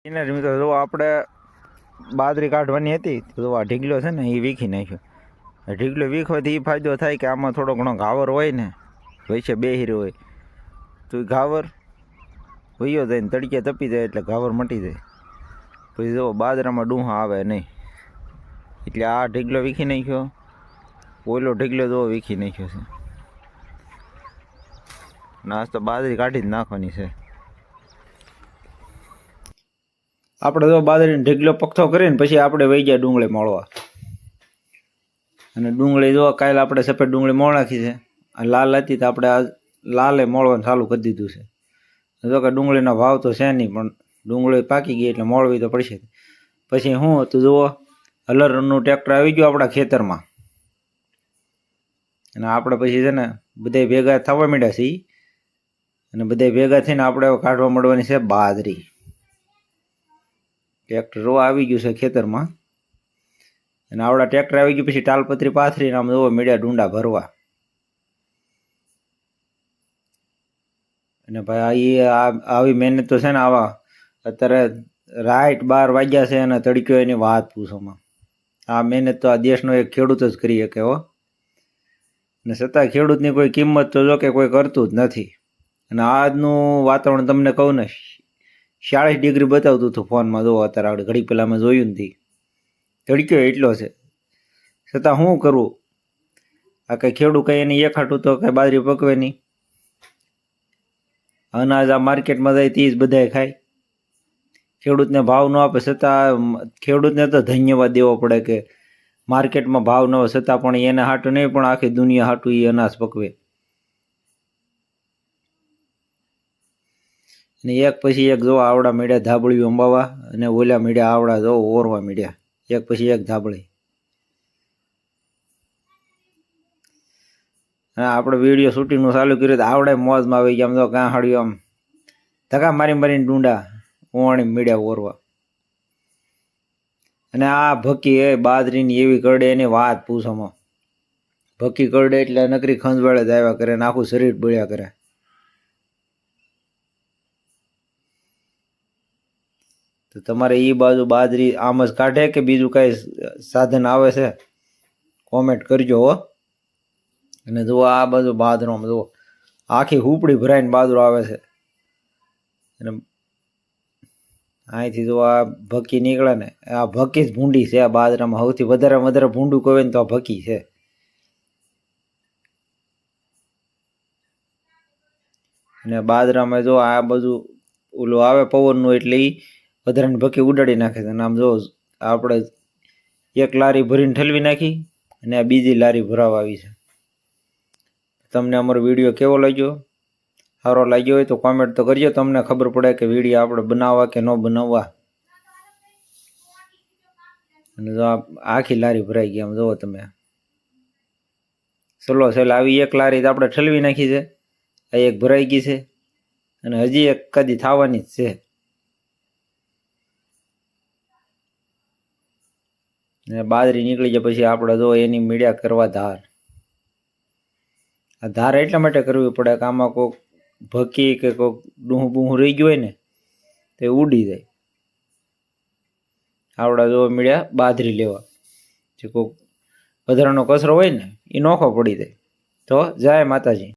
એને જ મિત્રો જો આપણે બાજરી કાઢવાની હતી તો આ ઢીગલો છે ને એ વીખી નાખ્યો. ઢીગલો વીખવાથી એ ફાયદો થાય કે આમાં થોડો ઘણો ઘાવર હોય ને વચ્ચે બે હીરો હોય તો એ ઘાવર વયો જાય ને તડકે તપી જાય એટલે ઘાવર મટી જાય. પછી જો બાજરામાં ડૂહા આવે નહીં એટલે આ ઢીગલો વીખી નાખ્યો. ઓલો ઢીગલો જો વીખી નાખ્યો છે. નાસ તો બાજરી કાઢી જ નાખવાની છે. આપણે જો બાજરીનો ઢીગલો પકથો કરીને પછી આપણે વહી ગયા ડુંગળી મોળવા. અને ડુંગળી જો કાલે આપણે સફેદ ડુંગળી મોળ નાખી છે. લાલ હતી તો આપણે આ લાલે મોળવાનું ચાલુ કરી દીધું છે. જો કે ડુંગળીનો ભાવ તો છે નહીં પણ ડુંગળી પાકી ગઈ એટલે મોળવી તો પડશે. પછી શું હતું જુઓ, હલરનું ટ્રેક્ટર આવી ગયું આપણા ખેતરમાં. અને આપણે પછી છે ને બધા ભેગા થવા માંડ્યા છીએ. અને બધા ભેગા થઈને આપણે કાઢવા મળવાની છે બાજરી. ટ્રેક્ટર આવી ગયું છે ખેતરમાં. અને આવડા ટ્રેક્ટર આવી ગયું પછી તાલપત્રી પાથરીને આમ જોવો મીડિયા ડુંડા ભરવા. અને ભાઈ આવી મહેનત તો છે ને આવા અત્યારે રાઈટ 12 વાગ્યા છે અને તડક્યો એની વાત પૂછોમાં. આ મહેનત તો આ દેશનો એક ખેડૂત જ કરી શકે હો. અને છતાં ખેડૂતની કોઈ કિંમત તો જો કે કોઈ કરતું જ નથી. અને આજનું વાતાવરણ તમને કહું ને 40 ડિગ્રી બતાવતું હતું ફોનમાં. જો અત્યારે આપણે ઘડી પહેલાં મેં જોયું નથી. તડક્યો એટલો છે છતાં શું કરવું. આ કંઈ ખેડૂત કંઈ એની એક હાટું તો કંઈ બાજરી પકવે નહીં. અનાજ આ માર્કેટમાં જાય તે જ બધાય ખાય. ખેડૂતને ભાવ ન આપે છતાં ખેડૂતને તો ધન્યવાદ દેવો પડે કે માર્કેટમાં ભાવ ન હોય છતાં પણ એને હાટું નહીં પણ આખી દુનિયા હાટું એ અનાજ પકવે. અને એક પછી એક જો આવડા મીડ્યા ધાબળીઓ અંબાવા અને ઓલા મીડ્યા આવડા જો ઓરવા મીડ્યા. એક પછી એક ધાબળી. હા આપણે વિડીયો શૂટિંગનું ચાલુ કર્યું તો આવડે મોજમાં આવી ગયા. આમ તો કાં હાડ્યું આમ ધક્કા મારી મારીને ડુંડા ઓવાણી મીડ્યા ઓરવા. અને આ ભક્કી એ બાજરીની એવી કરડે એની વાત પૂછોમાં. ભક્કી કરડે એટલે નકરી ખંજવાળે જ આવ્યા કરે ને આખું શરીર બળ્યા કરે. તો તમારે એ બાજુ બાજરી આમ જ કાઢે કે બીજું કાંઈ સાધન આવે છે કોમેન્ટ કરજો હો. અને જુઓ આ બાજુ બાજરોમાં જુઓ આખી હુપડી ભરાઈને બાજરો આવે છે. અને અહીંથી જો આ ભક્કી નીકળે ને આ ભક્કી જ ભૂંડી છે. આ બાજરામાં સૌથી વધારે ભૂંડું કહે ને તો આ ભક્કી છે. અને બાજરામાં જો આ બધું ઓલું આવે પવનનું એટલે એ વધારાની ભક્કી ઉડાડી નાખે છે. અને આમ જો આપણે એક લારી ભરીને ઠલવી નાખી અને આ બીજી લારી ભરાવા આવી છે. તમને અમારો વિડીયો કેવો લાગ્યો? સારો લાગ્યો હોય તો કોમેન્ટ તો કરજો. તમને ખબર પડે કે વિડીયો આપણે બનાવવા કે ન બનાવવા. અને જો આખી લારી ભરાઈ ગઈ આમ જુઓ તમે. ચલો આવી એક લારી આપણે ઠલવી નાખી છે. આ એક ભરાઈ ગઈ છે અને હજી એક કદી થવાની જ છે. ને બાજરી નીકળી જાય પછી આપણે જો એની મીડિયા કરવા ધાર. આ ધાર એટલા માટે કરવી પડે કે આમાં કોઈક ભક્કી કે કોઈક ડૂહું બૂહું રહી ગયું હોય ને તે ઉડી જાય. આવડા જો મીડિયા બાજરી લેવા જે કોઈક વધારાનો કચરો હોય ને એ નોખો પડી જાય. તો જય માતાજી.